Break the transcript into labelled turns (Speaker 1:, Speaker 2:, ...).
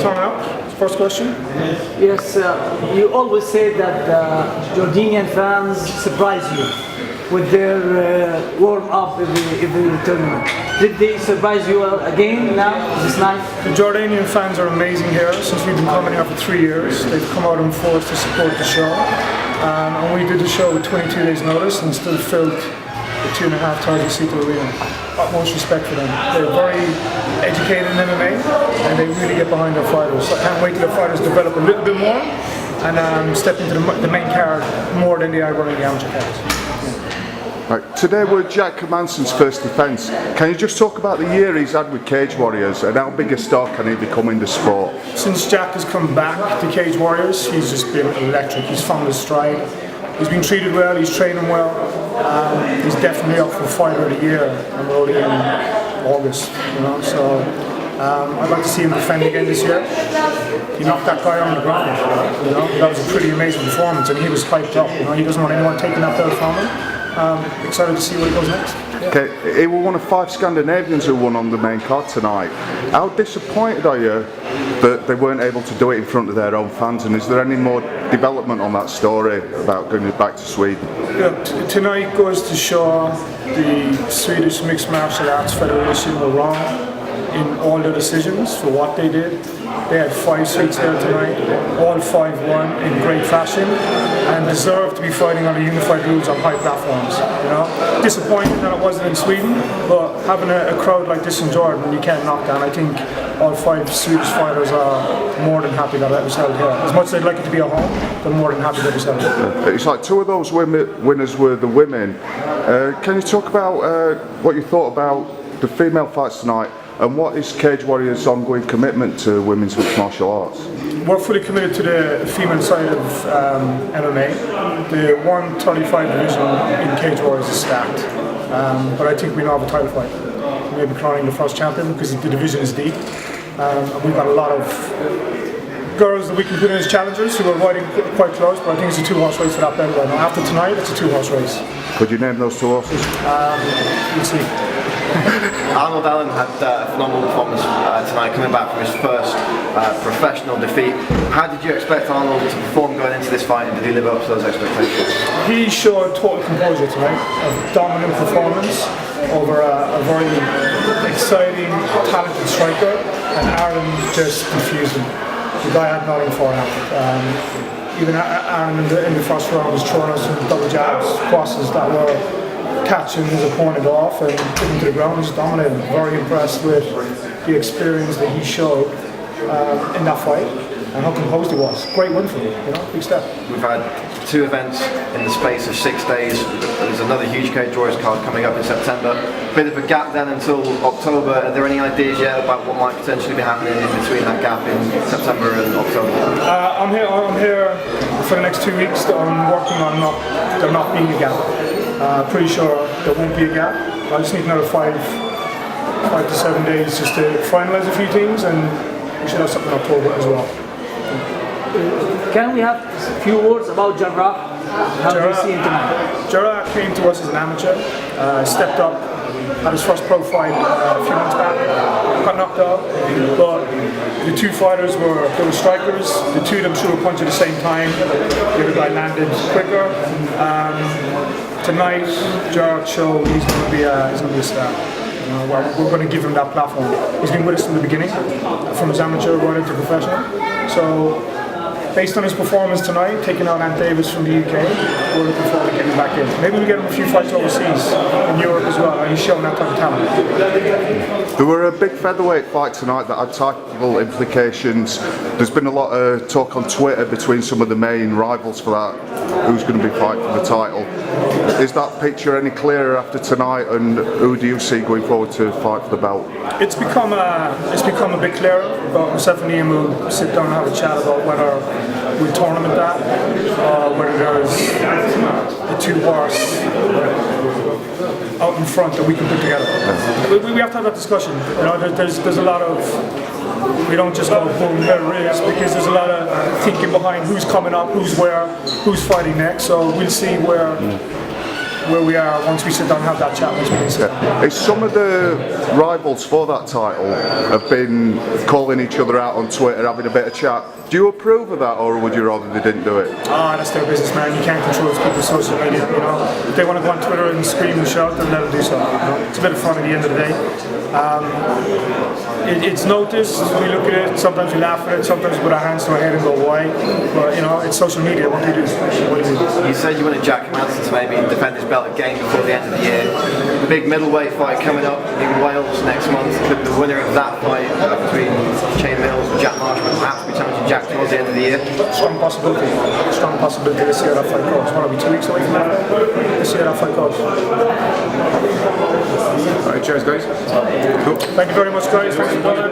Speaker 1: turning up. First question.
Speaker 2: Yes, you always say that Jordanian fans surprise you with their warm-up every tournament. Did they surprise you again now, this night?
Speaker 1: The Jordanian fans are amazing here. Since we've been coming here for 3 years, they've come out in force to support the show. And we did the show with 22 days notice and still filled the 2,500-seat arena. Utmost respect for them. They're very educated in MMA and they really get behind their fighters. So I can't wait till the fighters develop a little bit more and step into the main card more than they are running the amateur cards.
Speaker 3: Right. Today we're Jack Manson's first defence. Can you just talk about the year he's had with Cage Warriors and how big a star can he become in the sport?
Speaker 1: Since Jack has come back to Cage Warriors, he's just been electric. He's found his stride. He's been treated well, he's training well. He's definitely up for Fighter of the Year, and we're only in August, you know. So I'd like to see him defend again this year. He knocked that guy on the ground, you know. That was a pretty amazing performance, and he was hyped up. You know, he doesn't want anyone taking that belt from him. Excited to see where he goes next.
Speaker 3: Okay, he was one of 5 Scandinavians who won on the main card tonight. How disappointed are you that they weren't able to do it in front of their own fans, and is there any more development on that story about going back to Sweden?
Speaker 1: Yeah, tonight goes to show the Swedish Mixed Martial Arts Federation were wrong in all their decisions for what they did. They had 5 suits there tonight, all 5 won in great fashion and deserve to be fighting on the unified rules on high platforms. You know, disappointed that it wasn't in Sweden, but having a crowd like this in Jordan, you can't knock down. I think all 5 Swedish fighters are more than happy that it was held here. As much as they'd like it to be at home, they're more than happy that it was held here.
Speaker 3: It's like 2 of those winners were the women. Can you talk about what you thought about the female fights tonight? And what is Cage Warriors' ongoing commitment to women's mixed martial arts?
Speaker 1: We're fully committed to the female side of MMA. The 135 division in Cage Warriors is stacked, but I think we now have a title fight. Maybe crowning the first champion because the division is deep. And we've got a lot of girls that we can put in as challengers who are fighting quite close, but I think it's a 2-horse race for that belt right now. After tonight, it's a 2-horse race.
Speaker 3: Could you name those 2 horses?
Speaker 1: We'll see.
Speaker 4: Arnold Allen had a phenomenal performance tonight, coming back from his first professional defeat. How did you expect Arnold to perform going into this fight, and did he live up to those expectations?
Speaker 1: He showed total composure tonight, a dominant performance over a very exciting, talented striker, and Aaron just confused him. The guy had nothing for him. Even Aaron in the first round was throwing us some double jabs, crosses that were catching his opponent off and putting him to the ground. He's dominating. Very impressed with the experience that he showed in that fight and how composed he was. Great win for him, you know, big step.
Speaker 4: We've had 2 events in the space of 6 days. There's another huge Cage Warriors card coming up in September. Bit of a gap then until October. Are there any ideas yet about what might potentially be happening in between that gap in September and October?
Speaker 1: I'm here for the next 2 weeks. I'm working on there not being a gap. Pretty sure there won't be a gap. I just need another 5 to 7 days just to finalise a few things, and we should have something in October as well.
Speaker 2: Can we have a few words about Jarrah? How do you see him tonight?
Speaker 1: Jarrah came to us as an amateur, stepped up, had his first pro fight a few months back, got knocked out, but the 2 fighters were strikers. The 2 of them threw a punch at the same time. The other guy landed quicker. Tonight, Jarrah showed he's going to be a star. You know, we're going to give him that platform. He's been with us from the beginning, from his amateur right into professional. So, based on his performance tonight, taking out Ant Davis from the UK, we're looking forward to getting him back in. Maybe we get him a few fights overseas, in Europe as well, and he's shown that type of talent.
Speaker 3: There were a big featherweight fight tonight that had title implications. There's been a lot of talk on Twitter between some of the main rivals for that, who's going to be fighting for the title. Is that picture any clearer after tonight, and who do you see going forward to fight for the belt?
Speaker 1: It's become a bit clearer, but myself and Ian will sit down and have a chat about whether we'll tournament that, or whether there's a 2-horse out in front that we can put together. We have to have that discussion. You know, there's a lot of, we don't just go boom, there it is, because there's a lot of thinking behind who's coming up, who's where, who's fighting next. So we'll see where where we are once we sit down and have that chat.
Speaker 3: Is some of the rivals for that title have been calling each other out on Twitter, having a bit of chat? Do you approve of that, or would you rather they didn't do it?
Speaker 1: That's their business, man. You can't control people's social media. You know, if they want to go on Twitter and scream and shout, then let them do so. You know? It's a bit of fun at the end of the day. It's noticed. We look at it. Sometimes we laugh at it. Sometimes we put our hands to our head and go, "Why?" But you know, it's social media. What do you do? What do you do?
Speaker 4: You said you wanted Jack Madsen to maybe defend his belt again before the end of the year. Big middleweight fight coming up in Wales next month. Could the winner of that fight between Shane Mills and Jack Marshall perhaps be challenging Jack towards the end of the year?
Speaker 1: Strong possibility. Strong possibility. Let's see how that fight goes. It's going to be 2 weeks away from that. Let's see how that fight goes.
Speaker 5: Alright, cheers guys. Cool.
Speaker 1: Thank you very much, guys. Thanks for coming.